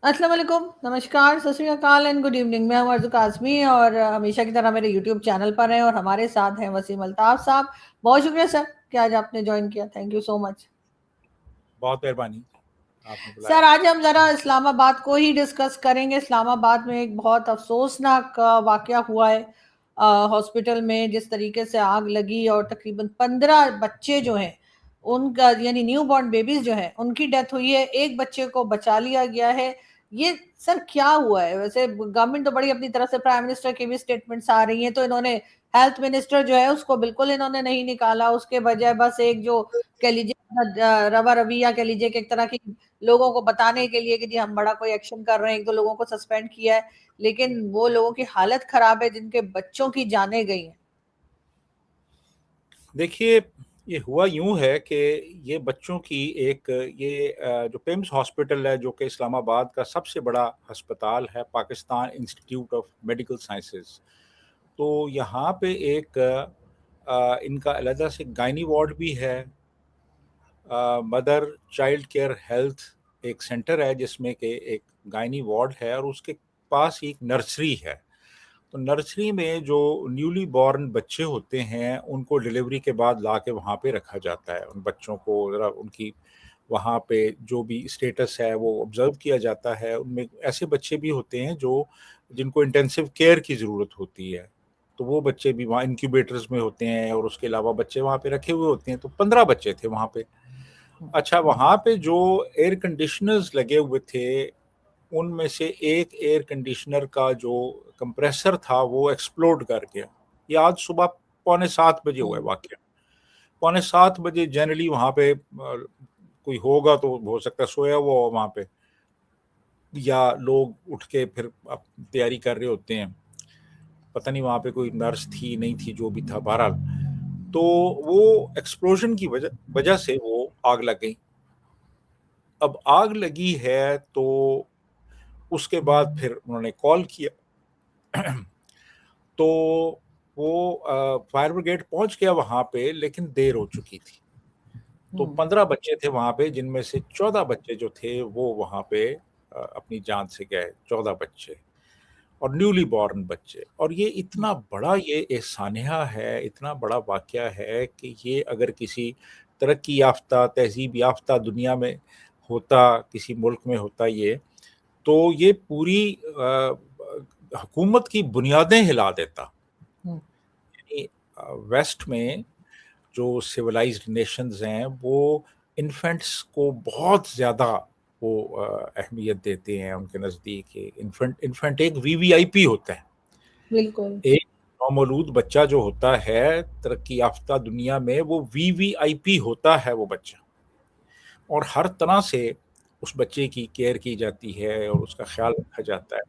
अस्सलाम वालेकुम, नमस्कार, सत श्री अकाल एंड गुड इवनिंग। मैं हूं अर्ज़ू काज़मी और हमेशा की तरह मेरे यूट्यूब चैनल पर हैं और हमारे साथ हैं वसीम अल्ताफ़ साहब। बहुत शुक्रिया सर कि आज आपने जॉइन किया। Thank you so much. बहुत मेहरबानी, आपने सर, बुलाया। आज हम ज़रा इस्लामाबाद को ही डिस्कस करेंगे। इस्लामाबाद में एक बहुत अफ़सोसनाक वाक़या हुआ है। हॉस्पिटल में जिस तरीके से आग लगी और तकरीबन 15 बच्चे जो हैं, उनका यानी न्यू बॉर्न बेबीज़ जो हैं, उनकी डेथ हुई है। एक बच्चे को बचा लिया गया है। ये सर क्या हुआ है? वैसे गवर्नमेंट तो बड़ी अपनी तरफ से प्राइम मिनिस्टर की भी स्टेटमेंट्स आ रही हैं, तो इन्होंने हेल्थ मिनिस्टर जो है उसको बिल्कुल इन्होंने नहीं निकाला। उसके बजाय बस एक जो कह लीजिए रवा रवैया कह लीजिए कि एक तरह की लोगों को बताने के लिए कि जी हम बड़ा कोई एक्शन कर रहे हैं, एक दो लोगों को सस्पेंड किया है, लेकिन वो लोगों की हालत खराब है जिनके बच्चों की जानें गई हैं। देखिए, ये हुआ यूं है कि ये बच्चों की एक जो पिम्स हॉस्पिटल है, जो कि इस्लामाबाद का सबसे बड़ा अस्पताल है, Pakistan institute of medical sciences. तो यहाँ पे एक इनका अलहदा से गायनी वार्ड भी है। मदर चाइल्ड केयर हेल्थ एक सेंटर है जिसमें कि एक गायनी वार्ड है और उसके पास ही एक नर्सरी है। तो नर्सरी में जो न्यूली बॉर्न बच्चे होते हैं उनको डिलीवरी के बाद ला के वहाँ पे रखा जाता है। उन बच्चों को ज़रा उनकी वहाँ पे जो भी स्टेटस है वो ऑब्ज़र्व किया जाता है। उनमें ऐसे बच्चे भी होते हैं जो जिनको इंटेंसिव केयर की ज़रूरत होती है, तो वो बच्चे भी वहाँ इंक्यूबेटर्स में होते हैं और उसके अलावा बच्चे वहाँ पे रखे हुए होते हैं। तो 15 बच्चे थे वहाँ पे। अच्छा, वहाँ पे जो एयर कंडीशनर्स लगे हुए थे, उनमें से एक एयर कंडीशनर का जो कंप्रेसर था वो एक्सप्लोड कर गया। ये आज सुबह पौने 7 बजे हुआ है वाक़या। पौने 7 बजे जनरली वहाँ पे कोई होगा तो हो सकता है सोया हुआ हो वहाँ पे, या लोग उठ के फिर अब तैयारी कर रहे होते हैं। पता नहीं वहाँ पे कोई नर्स थी, नहीं थी, जो भी था बहरहाल। तो वो एक्सप्लोजन की वजह वजह से वो आग लग गई। अब आग लगी है तो उसके बाद फिर उन्होंने कॉल किया। तो वो फायर ब्रिगेड पहुंच गया वहां पे, लेकिन देर हो चुकी थी। तो 15 बच्चे थे वहां पे, जिनमें से 14 बच्चे जो थे वो वहां पे अपनी जान से गए। 14 बच्चे और न्यूली बॉर्न बच्चे। और ये इतना बड़ा ये सानहा है, इतना बड़ा वाकया है कि ये अगर किसी तरक्की याफ्ता तहजीब याफ्ता दुनिया में होता, किसी मुल्क में होता ये, तो ये पूरी हुकूमत की बुनियादें हिला देता। यानी वेस्ट में जो सिविलाइज्ड नेशंस हैं वो इन्फेंट्स को बहुत ज़्यादा वो अहमियत देते हैं। उनके नज़दीक इन्फेंट इन्फेंट एक वीवीआईपी होता है। बिल्कुल। एक नौमौलूद बच्चा जो होता है तरक्की याफ्ता दुनिया में, वो वीवीआईपी होता है वो बच्चा। और हर तरह से उस बच्चे की केयर की जाती है और उसका ख्याल रखा जाता है।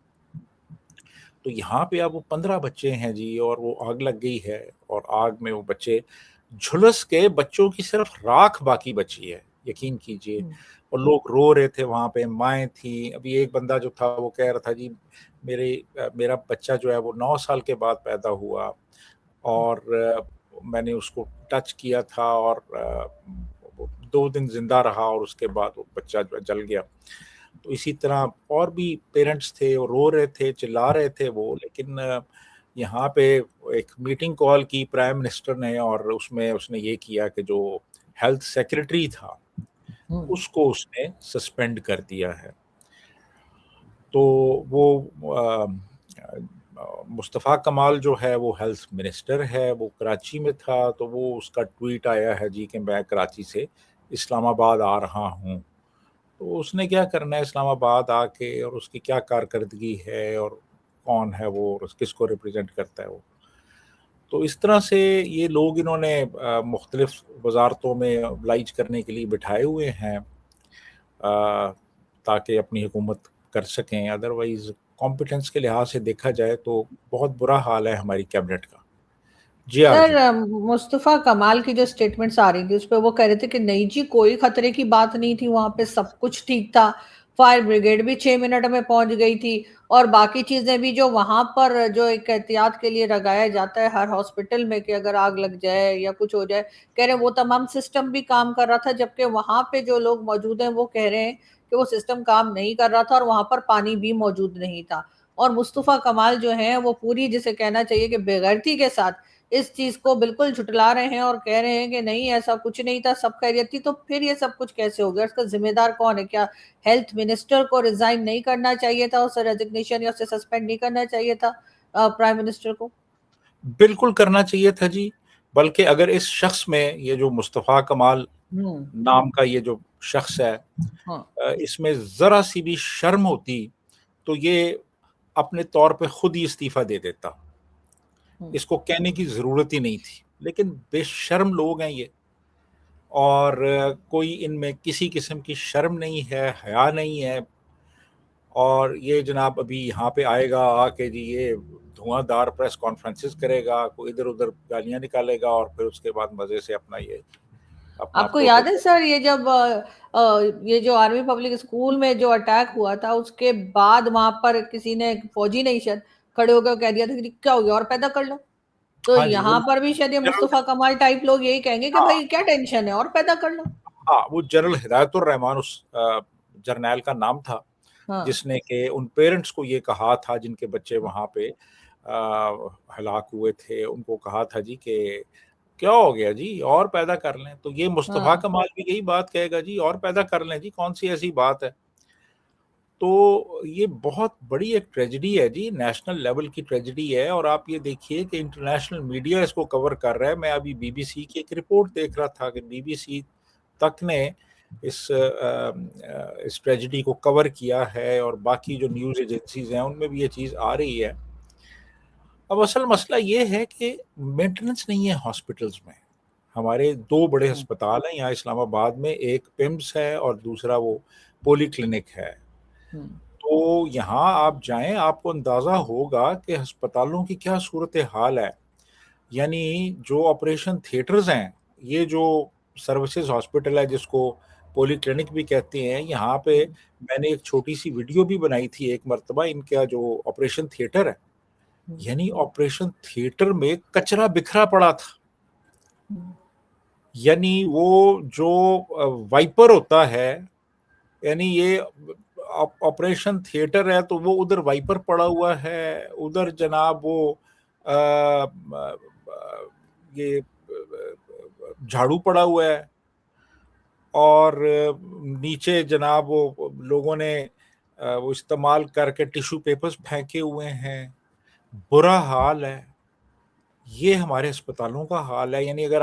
तो यहाँ पे अब वो 15 बच्चे हैं जी, और वो आग लग गई है। और आग में वो बच्चे झुलस के, बच्चों की सिर्फ राख बाकी बची है, यकीन कीजिए। और लोग रो रहे थे वहाँ पे, माएँ थी। अभी एक बंदा जो था वो कह रहा था जी मेरा बच्चा जो है वो 9 साल के बाद पैदा हुआ और मैंने उसको टच किया था और वो 2 दिन ज़िंदा रहा और उसके बाद वो बच्चा जो है जल गया। तो इसी तरह और भी पेरेंट्स थे, वो रो रहे थे, चिल्ला रहे थे वो। लेकिन यहाँ पे एक मीटिंग कॉल की प्राइम मिनिस्टर ने, और उसमें उसने ये किया कि जो हेल्थ सेक्रेटरी था उसको उसने सस्पेंड कर दिया है। तो वो मुस्तफ़ा कमाल जो है वो हेल्थ मिनिस्टर है, वो कराची में था। तो वो उसका ट्वीट आया है जी कि मैं कराची से इस्लामाबाद आ रहा हूँ। तो उसने क्या करना है इस्लामाबाद आके, और उसकी क्या कारकर्दगी है और कौन है वो और किसको रिप्रेजेंट करता है वो। तो इस तरह से ये लोग इन्होंने मुख्तलिफ वजारतों में oblige करने के लिए बिठाए हुए हैं ताकि अपनी हुकूमत कर सकें। अदरवाइज कॉम्पिटेंस के लिहाज से देखा जाए तो बहुत बुरा हाल है हमारी कैबिनेट का। जी सर, आरजू। मुस्तफा कमाल की जो स्टेटमेंट्स आ रही थी उस पे वो कह रहे थे कि नहीं जी, कोई खतरे की बात नहीं थी, वहां पे सब कुछ ठीक था। फायर ब्रिगेड भी 6 मिनट में पहुंच गई थी। और बाकी चीजें भी जो वहां पर जो एक एहतियात के लिए लगाया जाता है हर हॉस्पिटल में कि अगर आग लग जाए या कुछ हो जाए, कह रहे हैं वो तमाम सिस्टम भी काम कर रहा था, जबकि वहां पे जो लोग मौजूद हैं वो कह रहे हैं कि वो सिस्टम काम नहीं कर रहा था और वहां पर पानी भी मौजूद नहीं था। और मुस्तफा कमाल जो है वो पूरी, जिसे कहना चाहिए कि बेगैरती के साथ इस चीज को बिल्कुल झुटला रहे हैं और कह रहे हैं कि नहीं ऐसा कुछ नहीं था, सब खैरियत थी। तो फिर ये सब कुछ कैसे हो गया? इसका जिम्मेदार कौन है? क्या हेल्थ मिनिस्टर को रिजाइन नहीं करना चाहिए था, उसे रेजिग्नेशन या उसे सस्पेंड नहीं करना चाहिए था प्राइम मिनिस्टर को? बिल्कुल करना चाहिए था जी। बल्कि अगर इस शख्स में, ये जो मुस्तफ़ा कमाल हम्म। नाम का ये जो शख्स है, हाँ। इसमें ज़रा सी भी शर्म होती तो ये अपने तौर पे खुद ही इस्तीफ़ा दे देता। हम्म। इसको कहने की ज़रूरत ही नहीं थी। लेकिन बेशर्म लोग हैं ये, और कोई इनमें किसी किस्म की शर्म नहीं है, हया नहीं है। और ये जनाब अभी यहाँ पे आएगा आके जी, ये धुआंधार प्रेस कॉन्फ्रेंसेस करेगा, कोई इधर-उधर गालियाँ निकालेगा और फिर उसके बाद मज़े से अपना आपको याद है प्रोटोकॉल। सर, ये जब ये जो आर्मी पब्लिक स्कूल में जो अटैक हुआ था उसके बाद वहां पर किसी ने, फौजी ने शायद, खड़े होकर कह दिया था कि क्या हो गया और पैदा कर लो। तो हाँ जी, वो यहाँ पर भी शायद ये जनरल, मुस्तफा कमाल टाइप लोग यही कहेंगे कि हाँ, भाई क्या टेंशन है, और पैदा कर लो। हाँ, वो जनरल हिदायतुर रहमान उस जर्नैल का नाम था, हाँ। जिसने के उन पेरेंट्स को ये कहा था जिनके बच्चे वहाँ पे हलाक हुए थे, उनको कहा था जी कि क्या हो गया जी, और पैदा कर लें। तो ये मुस्तफ़ा हाँ। कमाल भी यही बात कहेगा जी, और पैदा कर लें जी, कौन सी ऐसी बात है। तो ये बहुत बड़ी एक ट्रेजेडी है जी, नेशनल लेवल की ट्रेजेडी है। और आप ये देखिए कि इंटरनेशनल मीडिया इसको कवर कर रहा है। मैं अभी बीबीसी की एक रिपोर्ट देख रहा था कि बीबीसी तक ने इस ट्रेजेडी को कवर किया है, और बाकी जो न्यूज़ एजेंसीज हैं उनमें भी ये चीज़ आ रही है। अब असल मसला ये है कि मेंटेनेंस नहीं है हॉस्पिटल्स में। हमारे 2 बड़े हम्म। अस्पताल हैं यहाँ इस्लामाबाद में, एक पिम्स है और दूसरा वो पोली क्लिनिक है। हम्म। तो यहाँ आप जाएँ, आपको अंदाज़ा होगा कि अस्पतालों की क्या सूरत-ए-हाल है। यानी जो ऑपरेशन थिएटर्स हैं, ये जो सर्विसेज़ हॉस्पिटल है जिसको पॉलीक्लिनिक भी कहते हैं, यहाँ पे हम्म। मैंने एक छोटी-सी वीडियो भी बनाई थी एक मर्तबा। इनका जो ऑपरेशन थिएटर है, हम्म। यानी ऑपरेशन थिएटर में कचरा बिखरा पड़ा था। हम्म। यानी वो जो वाइपर होता है, यानी ये ऑपरेशन थिएटर है तो वो उधर वाइपर पड़ा हुआ है, उधर जनाब वो अ, म ये झाड़ू पड़ा हुआ है, और नीचे जनाब वो लोगों ने वो इस्तेमाल करके टिश्यू पेपर्स फेंके हुए हैं। बुरा हाल है। ये हमारे अस्पतालों का हाल है। यानी अगर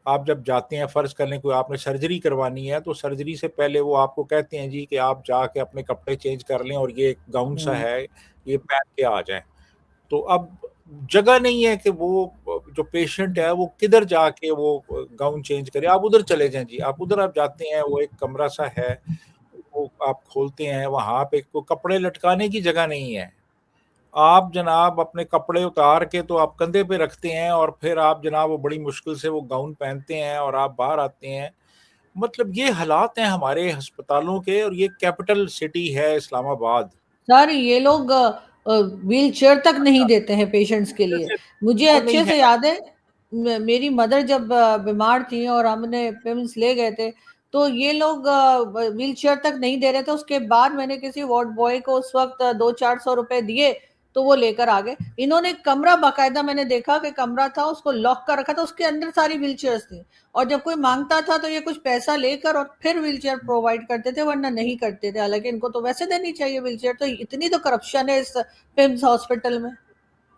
आप जब जाते हैं, फ़र्ज़ कर लें कोई आपने सर्जरी करवानी है, तो सर्जरी से पहले वो आपको कहते हैं जी कि आप जाके अपने कपड़े चेंज कर लें और ये एक गाउन सा हम्म। है, ये पहन के आ जाएँ। तो अब जगह नहीं है कि वो जो पेशेंट है वो किधर जाके वो गाउन चेंज करे। आप उधर चले जाएँ जी, आप जाते हैं, वो एक कमरा सा है, वो आप खोलते हैं, वहाँ पे को कपड़े लटकाने की जगह नहीं है। आप जनाब अपने कपड़े उतार के तो आप कंधे पे रखते हैं, और फिर आप जनाब वो बड़ी मुश्किल से वो गाउन पहनते हैं और आप बाहर आते हैं। मतलब ये हालात हैं हमारे अस्पतालों के, और ये कैपिटल सिटी है इस्लामाबाद। सर ये लोग व्हील चेयर तक नहीं देते हैं पेशेंट्स के लिए। मुझे बिल्कुल नहीं अच्छे है। से याद है, मेरी मदर जब बीमार थी और हमने पिम्स ले गए थे, तो ये लोग व्हील चेयर तक नहीं दे रहे थे। उसके बाद मैंने किसी वार्ड बॉय को उस वक्त 200-400 रुपए दिए, तो वो लेकर आ गए। इन्होंने कमरा, बाकायदा मैंने देखा कि कमरा था, उसको लॉक कर रखा था, उसके अंदर सारी व्हील चेयर्स थी। और जब कोई मांगता था तो ये कुछ पैसा लेकर और फिर व्हीलचेयर प्रोवाइड करते थे, वरना नहीं करते थे। हालांकि इनको तो वैसे देनी चाहिए व्हीलचेयर। तो इतनी तो करप्शन है इस पिम्स हॉस्पिटल में।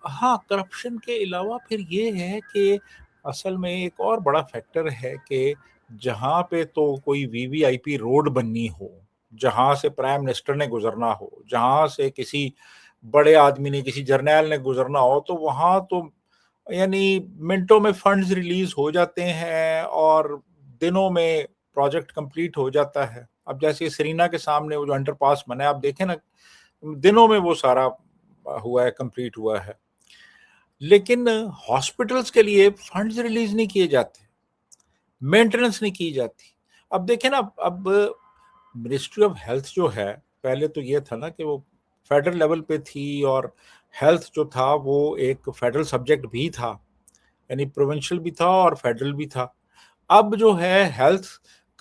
हाँ, करप्शन के अलावा फिर ये है कि असल में एक और बड़ा फैक्टर है कि जहाँ पे तो कोई वीवीआईपी रोड बननी हो, जहाँ से प्राइम मिनिस्टर ने गुज़रना हो, जहाँ से किसी बड़े आदमी ने, किसी जर्नैल ने गुज़रना हो, तो वहाँ तो यानी मिनटों में फंड्स रिलीज़ हो जाते हैं और दिनों में प्रोजेक्ट कंप्लीट हो जाता है। अब जैसे सेरीना के सामने वो जो अंडरपास बना है, आप देखें ना, दिनों में वो सारा हुआ है, कंप्लीट हुआ है। लेकिन हॉस्पिटल्स के लिए फंड्स रिलीज़ नहीं किए जाते, मेंटेनेंस नहीं की जाती। अब देखें ना, अब मिनिस्ट्री ऑफ हेल्थ जो है, पहले तो ये था ना कि वो फेडरल लेवल पे थी, और हेल्थ जो था वो एक फेडरल सब्जेक्ट भी था, यानी प्रोविंशियल भी था और फेडरल भी था। अब जो है हेल्थ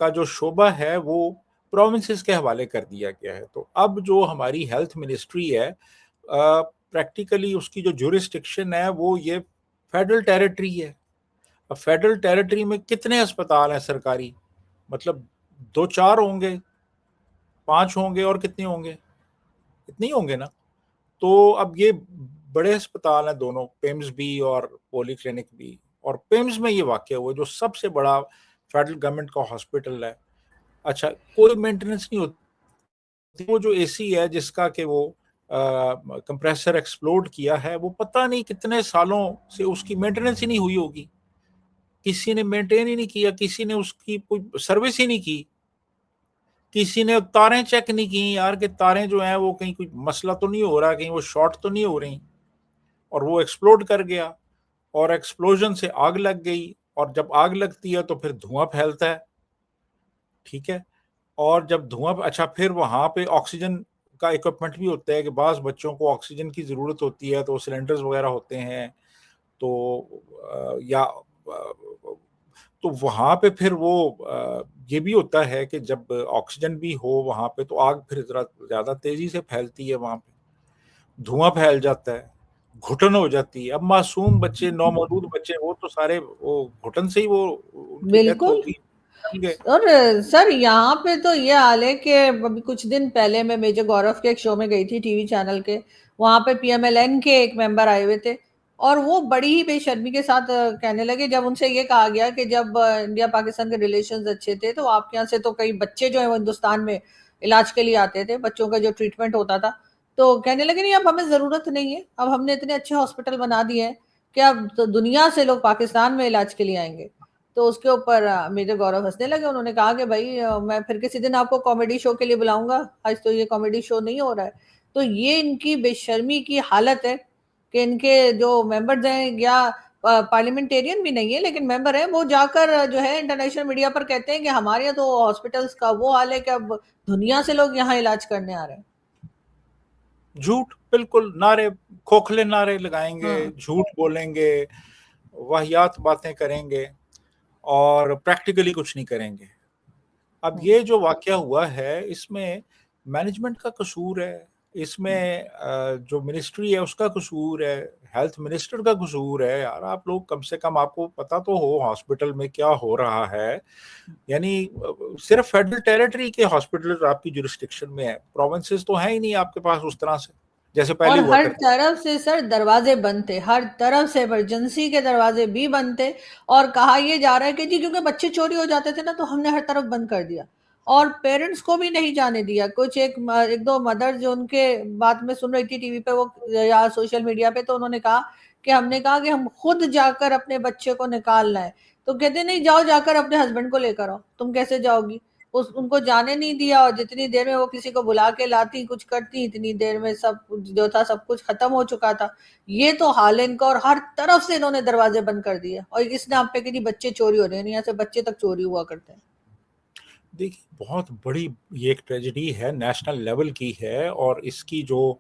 का जो शोबा है वो प्रोविंसेस के हवाले कर दिया गया है। तो अब जो हमारी हेल्थ मिनिस्ट्री है, प्रैक्टिकली उसकी जो जुरिस्डिक्शन है वो ये फेडरल टेरिटरी है। अब फेडरल टेरिटरी में कितने अस्पताल हैं सरकारी? मतलब दो चार होंगे, पांच होंगे, और कितने होंगे? इतने ही होंगे ना। तो अब ये बड़े अस्पताल हैं दोनों, पेम्स भी और पोली क्लिनिक भी। और पेम्स में ये वाकया हुआ जो सबसे बड़ा फेडरल गवर्नमेंट का हॉस्पिटल है। अच्छा, कोई मेंटेनेंस नहीं होती। वो जो एसी है जिसका कि वो कंप्रेसर एक्सप्लोड किया है, वो पता नहीं कितने सालों से उसकी मेंटेनेंस ही नहीं हुई होगी। किसी ने मेंटेन ही नहीं किया, किसी ने उसकी कोई सर्विस ही नहीं की, किसी ने तारें चेक नहीं की यार कि तारें जो हैं वो कहीं कोई मसला तो नहीं हो रहा, कहीं वो शॉर्ट तो नहीं हो रही। और वो एक्सप्लोड कर गया, और एक्सप्लोजन से आग लग गई, और जब आग लगती है तो फिर धुआं फैलता है, ठीक है। और जब धुआं, अच्छा, फिर वहां पे ऑक्सीजन का इक्विपमेंट भी होता है कि बास बच्चों को ऑक्सीजन की ज़रूरत होती है, तो सिलेंडर्स वगैरह होते हैं। तो या तो वहां पे फिर वो ये भी होता है कि जब ऑक्सीजन भी हो वहां पे तो आग फिर जरा ज्यादा तेजी से फैलती है, वहां पे धुआं फैल जाता है, घुटन हो जाती है। अब मासूम बच्चे, नौमौलूद बच्चे, वो तो सारे वो घुटन से ही वो उनकी डेथ हो बिल्कुल। गई, जल गए। और सर यहाँ पे तो ये हाल है कि अभी कुछ दिन पहले मैं मेजर गौरव के एक शो में गई थी टीवी चैनल के। वहां पे पीएमएलएन के एक मेंबर आए हुए थे, और वो बड़ी ही बेशर्मी के साथ कहने लगे, जब उनसे ये कहा गया कि जब इंडिया पाकिस्तान के रिलेशंस अच्छे थे तो आपके यहाँ से तो कई बच्चे जो है वो हिंदुस्तान में इलाज के लिए आते थे, बच्चों का जो ट्रीटमेंट होता था। तो कहने लगे नहीं, अब हमें जरूरत नहीं है, अब हमने इतने अच्छे हॉस्पिटल बना दिए हैं कि अब तो दुनिया से लोग पाकिस्तान में इलाज के लिए आएंगे। तो उसके ऊपर मेजर गौरव हंसने लगे। उन्होंने कहा कि भाई मैं फिर किसी दिन आपको कॉमेडी शो के लिए बुलाऊंगा, आज तो ये कॉमेडी शो नहीं हो रहा है। तो ये इनकी बेशर्मी की हालत है कि इनके जो मेंबर्स हैं, या पार्लियामेंटेरियन भी नहीं है लेकिन मेंबर है, वो जाकर जो है इंटरनेशनल मीडिया पर कहते हैं कि हमारे यहाँ तो हॉस्पिटल्स का वो हाल है कि अब दुनिया से लोग यहाँ इलाज करने आ रहे हैं। झूठ, बिल्कुल नारे, खोखले नारे लगाएंगे, हाँ। झूठ बोलेंगे, वाहियात बातें करेंगे, और प्रैक्टिकली कुछ नहीं करेंगे। अब हम्म। ये जो वाकया हुआ है इसमें मैनेजमेंट का कसूर है, इसमें जो मिनिस्ट्री है उसका कसूर है, हेल्थ मिनिस्टर का कसूर है। यार आप लोग कम से कम, आपको पता तो हो हॉस्पिटल में क्या हो रहा है। यानी सिर्फ फेडरल टेरिटरी के हॉस्पिटल आपकी जुरिस्डिक्शन में है, प्रोविंसेस तो है ही नहीं आपके पास उस तरह से जैसे पहले और हुआ हर करते। तरफ से सर दरवाजे बंद थे, हर तरफ से इमरजेंसी के दरवाजे भी बंद थे। और कहा यह जा रहा है कि जी क्योंकि बच्चे चोरी हो जाते थे ना, तो हमने हर तरफ बंद कर दिया, और पेरेंट्स को भी नहीं जाने दिया। कुछ एक दो मदर जो उनके बात में सुन रही थी टीवी पे वो या सोशल मीडिया पे, तो उन्होंने कहा कि हमने कहा कि हम खुद जाकर अपने बच्चे को निकालना है। तो कहते नहीं, जाओ जाकर अपने हस्बैंड को लेकर आओ। तुम कैसे जाओगी? उस उनको जाने नहीं दिया, और जितनी देर में वो किसी को बुला के लाती, कुछ करती, इतनी देर में सब जो था सब कुछ खत्म हो चुका था। ये तो हाल है इनका, और हर तरफ से इन्होंने दरवाजे बंद कर दिए, और इस नाम पे कि जी बच्चे चोरी हो रहे हैं, यहाँ से बच्चे तक चोरी हुआ करते हैं। देखिए, बहुत बड़ी ये एक ट्रेजेडी है, नेशनल लेवल की है, और इसकी जो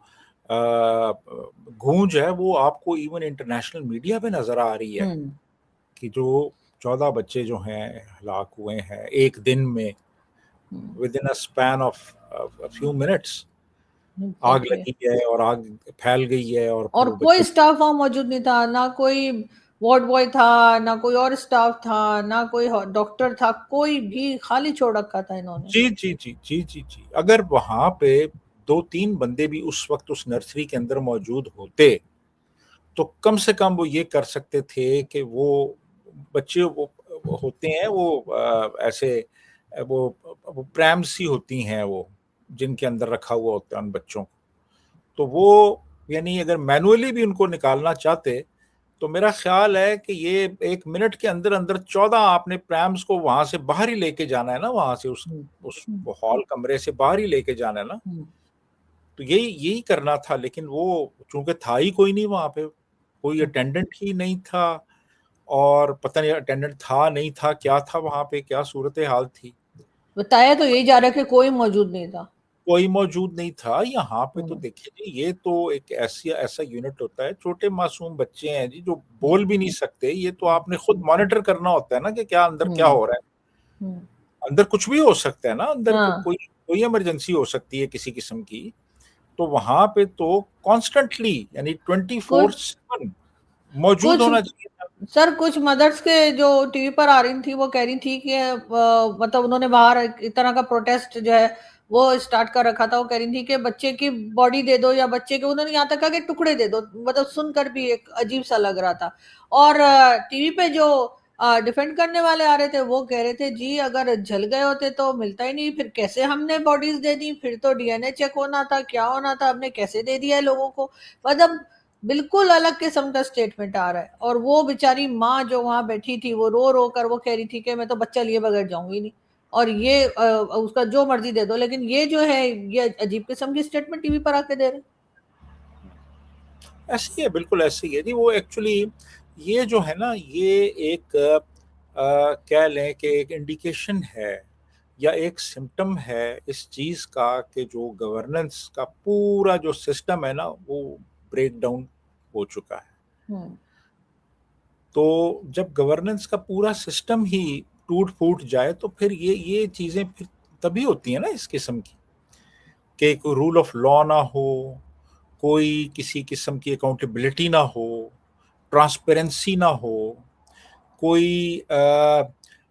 गूंज है वो आपको इवन इंटरनेशनल मीडिया पे नजर आ रही है हम्म। कि जो 14 बच्चे जो हैं हलाक हुए हैं एक दिन में, hmm. Within a span of few minutes. आग एग्जैक्टली। लगी है और आग फैल गई है, और फिर और वो कोई बच्चे। स्टाफ वहां मौजूद नहीं था, ना कोई वार्ड बॉय था, ना कोई और स्टाफ था, ना कोई डॉक्टर था, कोई भी खाली छोड़ रखा था इन्होंने। जी जी जी जी जी जी, अगर वहां पे दो तीन बंदे भी उस वक्त उस नर्सरी के अंदर मौजूद होते तो कम से कम वो ये कर सकते थे कि वो बच्चे, वो होते हैं वो ऐसे वो प्रैम्स सी होती हैं वो, जिनके अंदर रखा हुआ होता है उन बच्चों को। तो वो, यानी अगर मैनुअली भी उनको निकालना चाहते तो मेरा ख्याल है कि ये एक मिनट के अंदर अंदर 14 आपने प्रैम्स को वहां से बाहर ही लेके जाना है ना, वहां से हम्म। उस हम्म। हॉल कमरे से बाहर ही लेके जाना है ना। हम्म। तो यही यही करना था, लेकिन वो चूंकि था ही कोई नहीं वहां पे, कोई हम्म। अटेंडेंट ही नहीं था, और पता नहीं अटेंडेंट था नहीं था क्या था वहां पे, क्या सूरत हाल थी। बताया तो यही जा रहा है कि कोई मौजूद नहीं था। कोई मौजूद नहीं था। यहाँ पे तो हम्म। देखिए जी, ये तो एक ऐसी ऐसा यूनिट होता है, छोटे मासूम बच्चे हैं जी जो बोल हम्म। भी नहीं सकते। ये तो आपने खुद मॉनिटर करना होता है ना कि क्या अंदर क्या हम्म। हो रहा है। हम्म। अंदर कुछ भी हो सकता है ना, अंदर हाँ। कोई कोई इमरजेंसी हो सकती है किसी किस्म की। तो वहां पे तो कॉन्स्टेंटली यानी ट्वेंटी फोर कुछ सेवन मौजूद कुछ होना चाहिए था। सर, कुछ मदर्स के जो टीवी पर आ रही थी वो कह रही थी कि मतलब उन्होंने बाहर एक तरह का प्रोटेस्ट जो है वो स्टार्ट कर रखा था। वो कह रही थी कि बच्चे की बॉडी दे दो, या बच्चे के, उन्होंने यहाँ तक कहा कि टुकड़े दे दो। मतलब सुनकर भी एक अजीब सा लग रहा था। और टीवी पे जो डिफेंड करने वाले आ रहे थे वो कह रहे थे जी अगर जल गए होते तो मिलता ही नहीं, फिर कैसे हमने बॉडीज दे दी, फिर तो डीएनए चेक होना था, क्या होना था, हमने कैसे दे दिया है लोगों को। मतलब बिल्कुल अलग किस्म का स्टेटमेंट आ रहा है। और वो बेचारी माँ जो वहां बैठी थी वो रो रो कर वो कह रही थी कि मैं तो बच्चा लिए बगैर जाऊंगी नहीं, और ये उसका जो मर्जी दे दो। लेकिन ये जो है ये अजीब किस्म की स्टेटमेंट टीवी पर आके दे रहे हैं। ऐसी है, बिल्कुल ऐसी है जी। वो एक्चुअली ये जो है ना, ये एक कह लें कि एक इंडिकेशन है या एक सिम्टम है इस चीज का कि जो गवर्नेंस का पूरा जो सिस्टम है ना, वो ब्रेक डाउन हो चुका है। हम्म। तो जब गवर्नेंस का पूरा सिस्टम ही टूट फूट जाए तो फिर ये चीजें फिर तभी होती है ना इस किस्म की, कि कोई रूल ऑफ लॉ ना हो, कोई किसी किस्म की अकाउंटेबिलिटी ना हो, ट्रांसपेरेंसी ना हो, कोई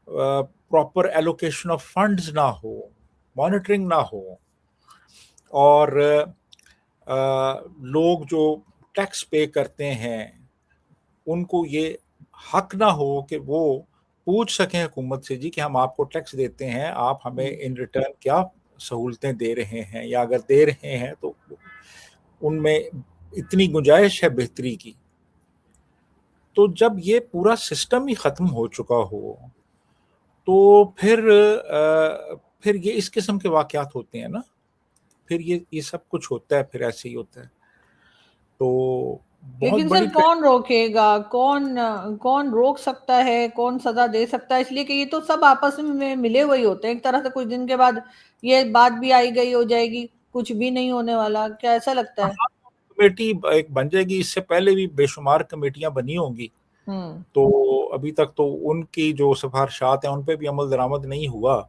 प्रॉपर एलोकेशन ऑफ फंड्स ना हो, मॉनिटरिंग ना हो, और लोग जो टैक्स पे करते हैं उनको ये हक ना हो कि वो पूछ सकें हुकूमत से जी कि हम आपको टैक्स देते हैं, आप हमें हम्म। इन रिटर्न क्या सहूलतें दे रहे हैं, या अगर दे रहे हैं तो उनमें इतनी गुंजाइश है बेहतरी की। तो जब ये पूरा सिस्टम ही खत्म हो चुका हो तो फिर ये इस किस्म के वाकयात होते हैं ना, फिर ये सब कुछ होता है, फिर ऐसे ही होता है। तो बहुत लेकिन सर बड़ी कौन रोकेगा, कौन रोक सकता है, कौन सजा दे सकता है? इसलिए कि ये तो सब आपस में मिले हुए ही होते हैं एक तरह से। कुछ दिन के बाद ये बात भी आई गई हो जाएगी, कुछ भी नहीं होने वाला, क्या ऐसा लगता है? कमेटी एक बन जाएगी, इससे पहले भी बेशुमार कमेटियां बनी होंगी। हम्म। तो अभी तक तो उनकी जो सिफारिशात हैं उन पे भी अमल दरामद नहीं हुआ।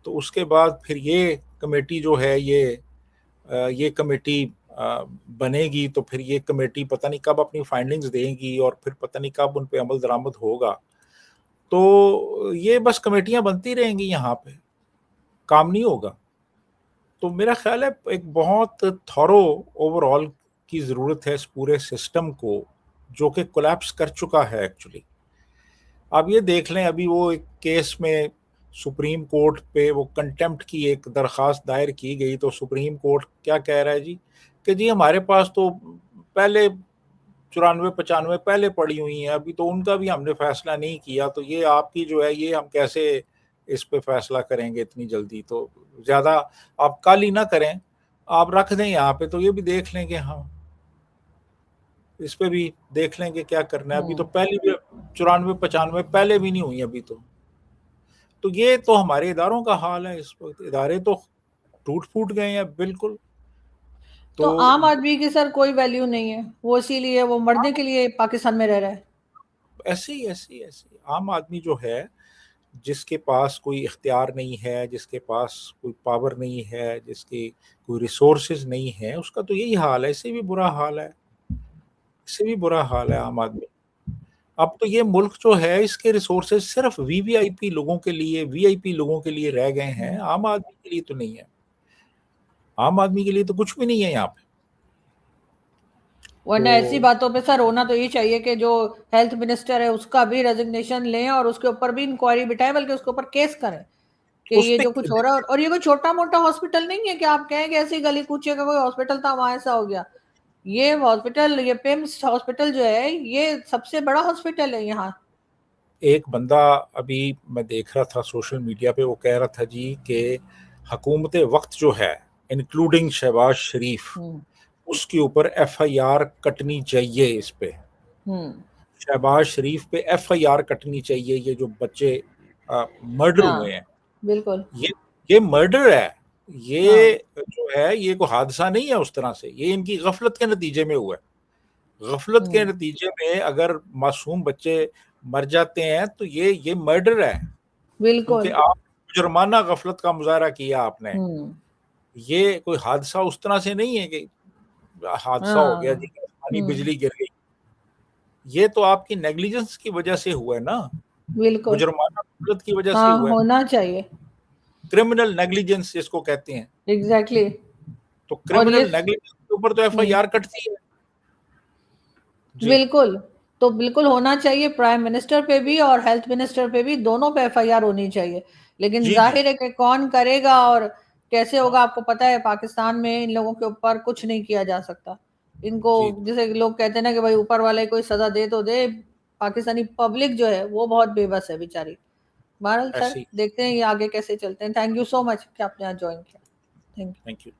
तो उसके बाद फिर ये कमेटी जो है, ये कमेटी बनेगी, तो फिर ये कमेटी पता नहीं कब अपनी फाइंडिंग्स देगी और फिर पता नहीं कब उन पे अमल दरामद होगा। तो ये बस कमेटियां बनती रहेंगी, यहाँ पे काम नहीं होगा। तो मेरा ख्याल है एक बहुत थॉरो ओवरऑल की ज़रूरत है इस पूरे सिस्टम को, जो कि कोलैप्स कर चुका है एक्चुअली। आप ये देख लें, अभी वो एक केस में सुप्रीम कोर्ट पे वो कंटेम्प्ट की एक दरख्वास्त दायर की गई, तो सुप्रीम कोर्ट क्या कह रहा है जी कि जी हमारे पास तो पहले 94-95 पहले पड़ी हुई हैं, अभी तो उनका भी हमने फैसला नहीं किया, तो ये आपकी जो है ये हम कैसे इस पे फैसला करेंगे इतनी जल्दी। तो ज़्यादा आप काली ना करें, आप रख दें यहाँ पे, तो ये भी देख लेंगे हम, इस पे भी देख लेंगे क्या करना है। अभी तो हम्म। पहली भी 94-95 पहले भी नहीं हुई अभी तो ये तो हमारे इदारों का हाल है। इस वक्त इदारे तो टूट फूट गए हैं बिल्कुल। तो तो आम आदमी की सर कोई वैल्यू नहीं है, वो इसीलिए वो मरने के लिए पाकिस्तान में रह रहा है। ऐसे ही आम आदमी जो है, जिसके पास कोई इख्तियार नहीं है, जिसके पास कोई पावर नहीं है, जिसके कोई रिसोर्सेज नहीं है, उसका तो यही हाल है। इससे भी बुरा हाल है, इससे भी बुरा हाल है आम आदमी। अब तो ये मुल्क जो है इसके रिसोर्सेज सिर्फ वीवीआईपी लोगों के लिए, वीआईपी लोगों के लिए रह गए हैं, आम आदमी के लिए तो नहीं है। आम आदमी के लिए तो कुछ भी नहीं है यहाँ पे। वरना ऐसी तो बातों पे सर होना तो ये चाहिए कि जो हेल्थ मिनिस्टर है उसका भी रेजिग्नेशन लें और उसके ऊपर भी इंक्वायरी बिठाएं, बल्कि उसके ऊपर केस करें कि उस ये पे जो कुछ हो रहा है। और ये कोई छोटा मोटा हॉस्पिटल नहीं है कि आप कहें कि ऐसी गली कूचे का कोई हॉस्पिटल था वहां ऐसा हो गया। ये हॉस्पिटल, ये पिम्स हॉस्पिटल जो है ये सबसे बड़ा हॉस्पिटल है यहाँ। एक बंदा अभी मैं देख रहा था सोशल मीडिया पे, वो कह रहा था जी कि हुकूमत वक्त जो है, इंक्लूडिंग शहबाज शरीफ, हम्म। उसके ऊपर एफआईआर कटनी चाहिए इस पे। हम्म। शहबाज शरीफ पे एफआईआर कटनी चाहिए, ये जो बच्चे मर्डर हुए हाँ। हैं बिल्कुल। ये मर्डर है। ये हाँ। जो है ये कोई हादसा नहीं है उस तरह से, ये इनकी गफलत के नतीजे में हुआ है। गफलत के नतीजे में अगर मासूम बच्चे मर जाते हैं तो ये मर्डर है, क्योंकि बिल्कुल। आप जुर्माना गफलत का मुजाहरा किया आपने। हम्म। ये कोई हादसा उस तरह से नहीं है कि हादसा हो गया जी, हाँ। आसमानी बिजली गिर गई। ये तो आपकी नेग्लिजेंस की वजह से हुआ है ना, वो बिल्कुल। जुर्माना गफलत की वजह से हाँ, हुआ है, होना चाहिए। क्रिमिनल नेग्लिजेंस जिसको कहते हैं। एग्जैक्टली। तो और ये क्रिमिनल नेग्लिजेंस के ऊपर तो एफआईआर कटती है। जी बिल्कुल, तो बिल्कुल होना चाहिए, प्राइम मिनिस्टर पे भी और हेल्थ मिनिस्टर पे भी, दोनों पे एफआईआर होनी चाहिए। लेकिन जी जी जाहिर है कि कौन करेगा और कैसे होगा, आपको पता है पाकिस्तान में इन लोगों के ऊपर कुछ नहीं किया जा सकता। इनको, जी जैसे लोग कहते हैं ना कि भाई ऊपर वाले कोई सजा दे तो दे, पाकिस्तानी पब्लिक जो है वो बहुत बेबस है बेचारी। बहरहाल सर, ऐसे ही। देखते हैं ये आगे कैसे चलते हैं। थैंक यू सो मच कि आपने आज ज्वाइन किया। Thank you. Thank you.